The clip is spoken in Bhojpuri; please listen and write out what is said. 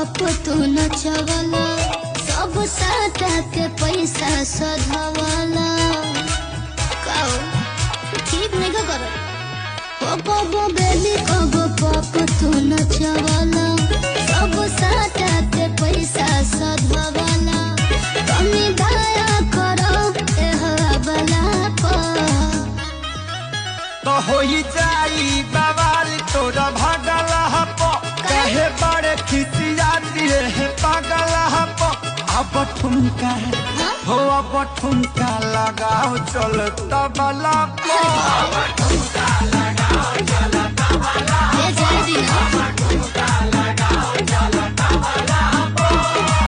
पप तू नचवाला सब साटा के पैसा सधवाला काओ ठीक नहीं का करो पप बेबी कब पप तू नचवाला सब साटा के पैसा सधवाला कमी दया करो ए हवाला तो होई जाई बवाल तोरा भागल हप कहे बड़े खिसियाती है पागल हप अब ठुमका हो अब ठुमका लगाओ चल तबला को ये जल्दी ना